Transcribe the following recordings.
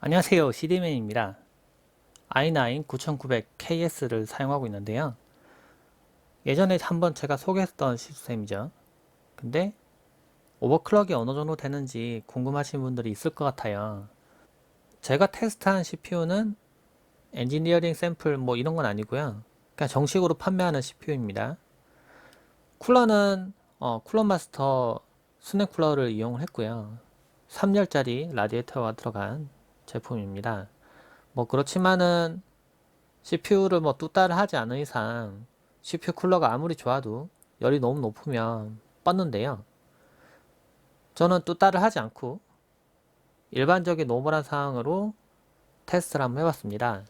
안녕하세요. CD맨입니다. i9 9900KS를 사용하고 있는데요. 예전에 한번 제가 소개했던 시스템이죠. 근데 오버클럭이 어느 정도 되는지 궁금하신 분들이 있을 것 같아요. 제가 테스트한 CPU는 엔지니어링 샘플 뭐 이런 건 아니고요. 그냥 정식으로 판매하는 CPU입니다. 쿨러는 쿨러 마스터 스낵 쿨러를 이용을 했고요. 3열짜리 라디에이터가 들어간 제품입니다. 뭐 그렇지만은 CPU를 뭐 뚜따를 하지 않은 이상 CPU 쿨러가 아무리 좋아도 열이 너무 높으면 뻗는데요. 저는 뚜따를 하지 않고 일반적인 노멀한 상황으로 테스트를 한번 해봤습니다.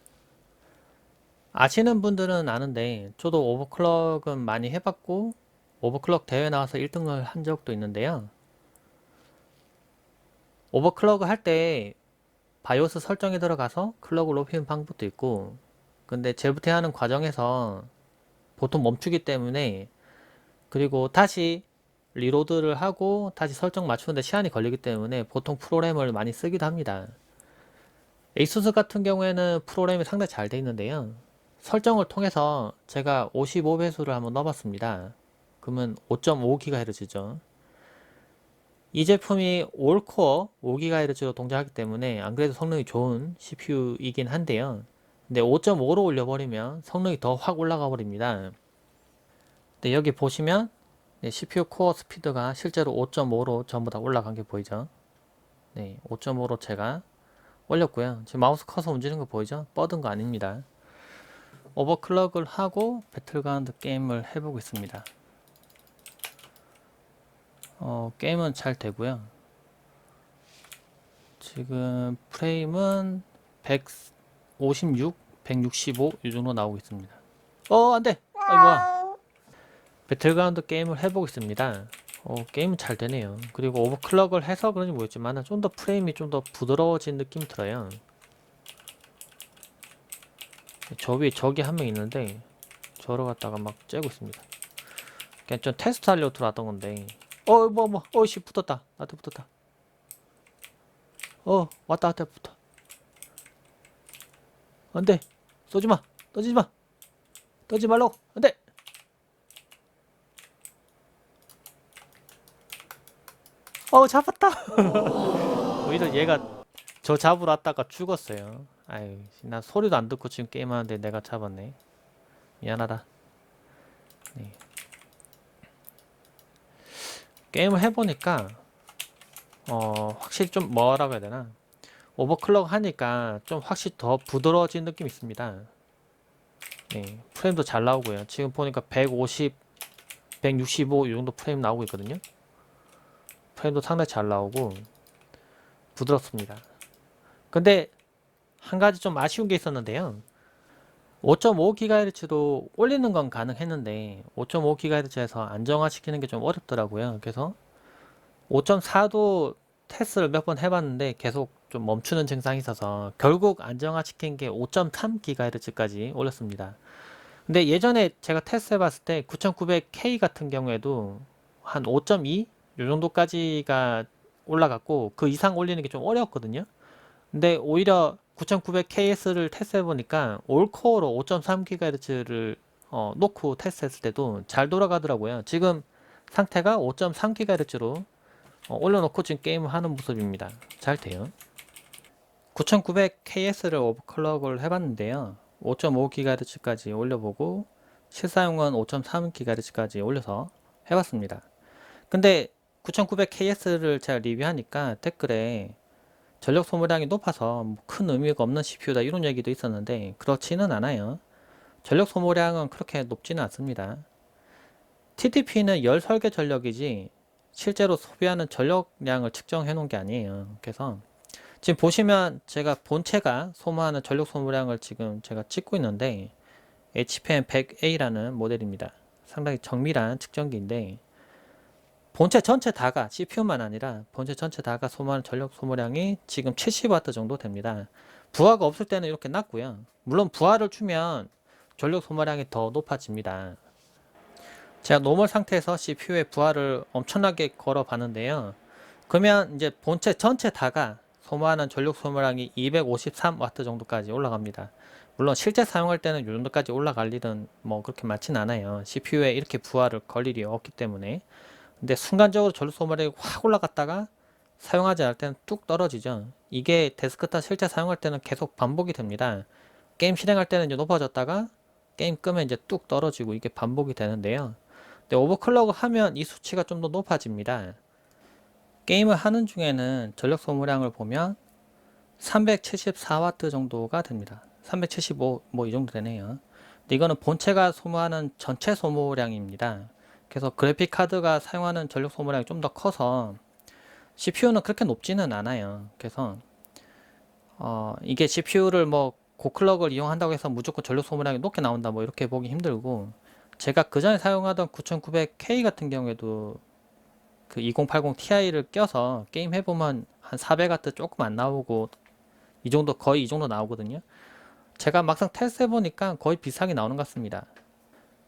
아시는 분들은 아는데 저도 오버클럭은 많이 해봤고 오버클럭 대회 나와서 1등을 한 적도 있는데요. 오버클럭을 할 때 바이오스 설정에 들어가서 클럭을 높이는 방법도 있고 근데 재부팅하는 과정에서 보통 멈추기 때문에 그리고 다시 리로드를 하고 다시 설정 맞추는데 시간이 걸리기 때문에 보통 프로그램을 많이 쓰기도 합니다. 에이수스 같은 경우에는 프로그램이 상당히 잘 되어 있는데요. 설정을 통해서 제가 55배수를 한번 넣어봤습니다. 그러면 5.5GHz죠. 이 제품이 올코어 5GHz로 동작하기 때문에 안 그래도 성능이 좋은 CPU이긴 한데요. 근데 5.5로 올려버리면 성능이 더 확 올라가 버립니다. 근데 여기 보시면 CPU 코어 스피드가 실제로 5.5로 전부 다 올라간 게 보이죠? 네, 5.5로 제가 올렸고요. 지금 마우스 커서 움직이는 거 보이죠? 뻗은 거 아닙니다. 오버클럭을 하고 배틀그라운드 게임을 해보고 있습니다. 게임은 잘 되고요. 지금 프레임은 156, 165 이 정도 나오고 있습니다. 안돼! 아이고야. 배틀그라운드 게임을 해보고 있습니다. 게임은 잘 되네요. 그리고 오버클럭을 해서 그런지 모르겠지만 좀 더 프레임이 좀 더 부드러워진 느낌이 들어요. 저 위에 적이 한 명 있는데 저러 갔다가 막 째고 있습니다. 그냥 좀 테스트 하려고 들어왔던 건데 어이씨 붙었다. 나한테 붙었다. 왔다 붙어. 안돼. 쏘지마. 던지지마. 던지지 말라고. 안돼. 잡았다. 오히려 얘가 저 잡으러 왔다가 죽었어요. 아유, 나 소리도 안 듣고 지금 게임하는데 내가 잡았네. 미안하다. 네. 게임을 해보니까 확실히 좀 뭐라고 해야 되나, 오버클럭 하니까 좀 확실히 더 부드러워진 느낌이 있습니다. 네, 프레임도 잘 나오고요. 지금 보니까 150, 165 이 정도 프레임 나오고 있거든요. 프레임도 상당히 잘 나오고 부드럽습니다. 근데 한 가지 좀 아쉬운 게 있었는데요. 5.5GHz도 올리는 건 가능했는데 5.5GHz에서 안정화시키는 게 좀 어렵더라고요. 그래서 5.4도 테스트를 몇 번 해봤는데 계속 좀 멈추는 증상이 있어서 결국 안정화시킨 게 5.3GHz까지 올렸습니다. 근데 예전에 제가 테스트 해봤을 때 9900K 같은 경우에도 한 5.2? 요 정도까지가 올라갔고 그 이상 올리는 게 좀 어려웠거든요. 근데 오히려 9900KS를 테스트해보니까 올코어로 5.3GHz를 놓고 테스트했을 때도 잘 돌아가더라고요. 지금 상태가 5.3GHz로 올려놓고 지금 게임을 하는 모습입니다. 잘 돼요. 9900KS를 오버클럭을 해봤는데요. 5.5GHz까지 올려보고 실사용은 5.3GHz까지 올려서 해봤습니다. 근데 9900KS를 제가 리뷰하니까 댓글에 전력 소모량이 높아서 뭐큰 의미가 없는 CPU다 이런 얘기도 있었는데 그렇지는 않아요. 전력 소모량은 그렇게 높지는 않습니다. TDP는 열 설계 전력이지 실제로 소비하는 전력량을 측정해 놓은 게 아니에요. 그래서 지금 보시면 제가 본체가 소모하는 전력 소모량을 지금 제가 찍고 있는데 HPM100A라는 모델입니다. 상당히 정밀한 측정기인데 본체 전체 다가 CPU만 아니라 본체 전체 다가 소모하는 전력 소모량이 지금 70W 정도 됩니다. 부하가 없을 때는 이렇게 낮고요. 물론 부하를 주면 전력 소모량이 더 높아집니다. 제가 노멀 상태에서 CPU에 부하를 엄청나게 걸어 봤는데요. 그러면 이제 본체 전체 다가 소모하는 전력 소모량이 253W 정도까지 올라갑니다. 물론 실제 사용할 때는 이 정도까지 올라갈 일은 뭐 그렇게 많진 않아요. CPU에 이렇게 부하를 걸 일이 없기 때문에. 근데 순간적으로 전력 소모량이 확 올라갔다가 사용하지 않을 때는 뚝 떨어지죠. 이게 데스크탑 실제 사용할 때는 계속 반복이 됩니다. 게임 실행할 때는 이제 높아졌다가 게임 끄면 이제 뚝 떨어지고 이게 반복이 되는데요. 근데 오버클럭을 하면 이 수치가 좀 더 높아집니다. 게임을 하는 중에는 전력 소모량을 보면 374W 정도가 됩니다. 375 뭐 이 정도 되네요. 근데 이거는 본체가 소모하는 전체 소모량입니다. 그래서 그래픽 카드가 사용하는 전력 소모량이 좀 더 커서 CPU는 그렇게 높지는 않아요. 그래서 이게 CPU를 뭐 고클럭을 이용한다고 해서 무조건 전력 소모량이 높게 나온다 뭐 이렇게 보기 힘들고, 제가 그 전에 사용하던 9900K 같은 경우에도 그 2080 Ti를 껴서 게임 해보면 한 400W 조금 안 나오고 이 정도, 거의 이 정도 나오거든요. 제가 막상 테스트 해보니까 거의 비슷하게 나오는 것 같습니다.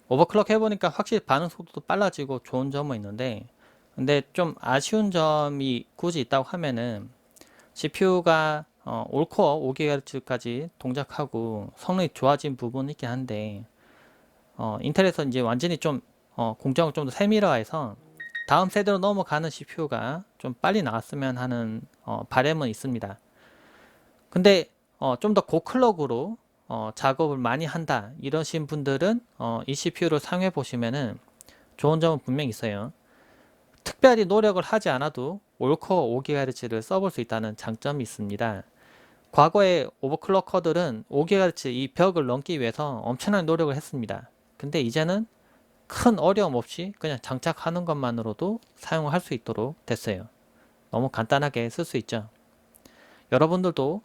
오버클럭 해보니까 확실히 반응 속도도 빨라지고 좋은 점은 있는데, 근데 좀 아쉬운 점이 굳이 있다고 하면은 CPU가 올코어 5GHz까지 동작하고 성능이 좋아진 부분이 있긴 한데, 인텔에서 이제 완전히 좀 공정을 좀 더 세밀화해서 다음 세대로 넘어가는 CPU가 좀 빨리 나왔으면 하는 바람은 있습니다. 근데 좀 더 고클럭으로 작업을 많이 한다 이러신 분들은 이 CPU를 사용해 보시면은 좋은 점은 분명히 있어요. 특별히 노력을 하지 않아도 올코어 5GHz를 써볼 수 있다는 장점이 있습니다. 과거에 오버클럭커들은 5GHz 이 벽을 넘기 위해서 엄청난 노력을 했습니다. 근데 이제는 큰 어려움 없이 그냥 장착하는 것만으로도 사용을 할 수 있도록 됐어요. 너무 간단하게 쓸 수 있죠. 여러분들도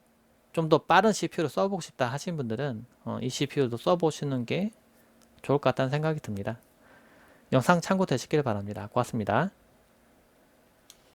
좀 더 빠른 CPU를 써보고 싶다 하신 분들은 이 CPU도 써보시는 게 좋을 것 같다는 생각이 듭니다. 영상 참고되시길 바랍니다. 고맙습니다.